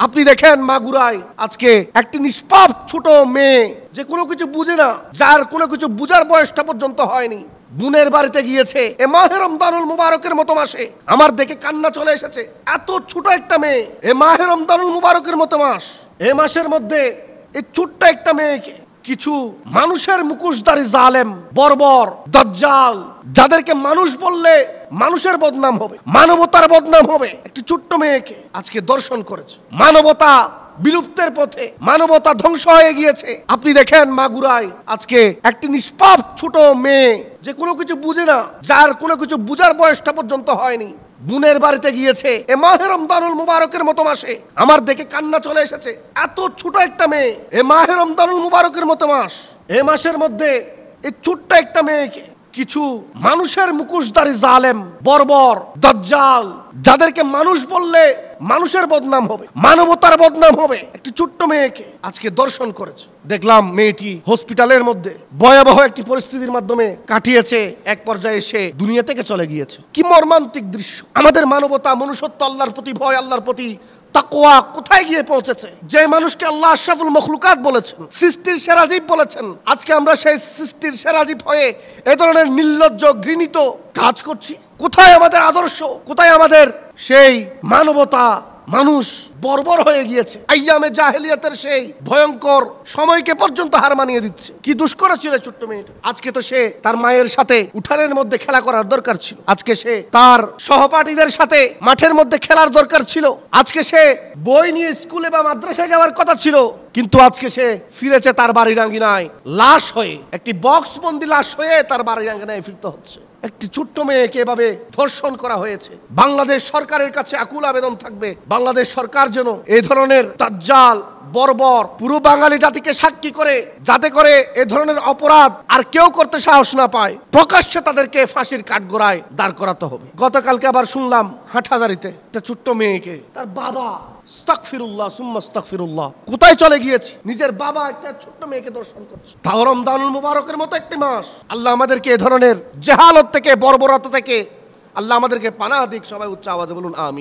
আপনি দেখেন মাগুরায় আজকে একটি নিষ্পাপ ছোট মেয়ে যে কোনো কিছু বুঝে না, যার কোনো কিছু বুঝার বয়সটা পর্যন্ত হয়নি, বোনের বাড়িতে গিয়েছে এ মাহে রমজানুল মুবারকের মতো মাসে। আমার দেখে কান্না চলে এসেছে। এত ছোট একটা মেয়ে, এ মাহে রমজানুল মুবারকের মতো মাস, এ মাসের মধ্যে এই ছোট্ট একটা মেয়েকে কিছু মানুষের মুখোশধারী জালেম, বর্বর, দাজ্জাল, যাদেরকে মানুষ বললে মানুষের বদনাম হবে, মানবতার বদনাম হবে, একটি ছোট্ট মেয়েকে আজকে দর্শন করেছে। মানবতা বিলুপ্তের পথে, মানবতা ধ্বংস হয়ে গিয়েছে। আপনি দেখেন মাগুরায় আজকে একটি নিষ্পাপ ছোট মেয়ে যে কোনো কিছু বুঝে না, যার কোনো কিছু বুঝার বয়সটা পর্যন্ত হয়নি, বোনের বাড়িতে গিয়েছে এ মাহে রমজানুল মুবারকের মতো মাসে। আমার দেখে কান্না চলে এসেছে। এত ছোট একটা মেয়ে, এ মাহে রমজানুল মুবারকের মতো মাস, এ মাসের মধ্যে এই ছোট্ট একটা মেয়েকে কিছু মানুষের মুখোশধারী জালেম, বর্বর, দাজ্জাল, যাদেরকে মানুষ বললে মানুষের বদনাম হবে, মানবতার বদনাম হবে, একটি ছোট্ট মেয়েকে আজকে দর্শন করেছে। দেখলাম মেয়েটি হসপিটালের মধ্যে ভয়াবহ একটি পরিস্থিতির মাধ্যমে কাটিয়েছে, এক পর্যায়ে এসে দুনিয়া থেকে চলে গিয়েছে। কি মর্মান্তিক দৃশ্য! আমাদের মানবতা, মনুষ্যত্ব, আল্লাহর প্রতি ভয়, আল্লাহর প্রতি তাকওয়া কোথায় গিয়ে পৌঁছেছে? যে মানুষকে আল্লাহ আশরাফুল মখলুকাত বলেছেন, সৃষ্টির সেরা জীব বলেছেন, আজকে আমরা সেই সৃষ্টির সেরা জীব হয়ে এ ধরনের নির্লজ্জ, ঘৃণিত কাজ করছি। কোথায় আমাদের আদর্শ? কোথায় আমাদের সেই মানবতা? মানুষ বর্বর হয়ে গিয়েছে। আইয়ামে জাহেলিয়াতের সেই ভয়ঙ্কর সময়কে পর্যন্ত হার মানিয়ে দিচ্ছে। কি দুষ্কর ছিল ছোট্ট মেয়েটা। আজকে তো সে তার মায়ের সাথে উঠানের মধ্যে খেলা করার দরকার ছিল, আজকে সে তার সহপাঠীদের সাথে মাঠের মধ্যে খেলার দরকার ছিল, আজকে সে বই নিয়ে স্কুলে বা মাদ্রাসায় যাওয়ার কথা ছিল, কিন্তু আজকে সে ফিরেছে তার বাড়ির আঙ্গিনায় লাশ হয়ে, একটি বক্সবন্দি লাশ হয়ে তার বাড়ির আঙ্গিনায় ফিরতে হচ্ছে। একটি ছোট্ট মেয়েকে এভাবে ধর্ষণ করা হয়েছে। বাংলাদেশ সরকারের কাছে আকুল আবেদন থাকবে, বাংলাদেশ সরকার যেন এই ধরনের দাজ্জাল, বর্বর পুরো বাঙালি জাতিকে সাক্ষী করে, যাতে করে এ ধরনের অপরাধ আর কেউ করতে সাহস না পায়, প্রকাশ্যে তাদেরকে ফাঁসির কাঠগড়ায় দাঁড় করাতে হবে। গতকালকে আবার শুনলাম হাটহাজারীতে একটা ছোট্ট মেয়েকে তার বাবা, আস্তাগফিরুল্লাহ সুম্মা আস্তাগফিরুল্লাহ, কোথায় চলে গিয়েছে? নিজের বাবা একটা ছোট্ট মেয়েকে দর্শন করছে। তাও রমজানুল মুবারকের মতো একটি মাস। আল্লাহ আমাদেরকে এ ধরনের জেহালত থেকে, বর্বরতা থেকে আল্লাহ আমাদেরকে পানাহ দিক। সবাই উচ্চ আওয়াজে বলুন আমিন।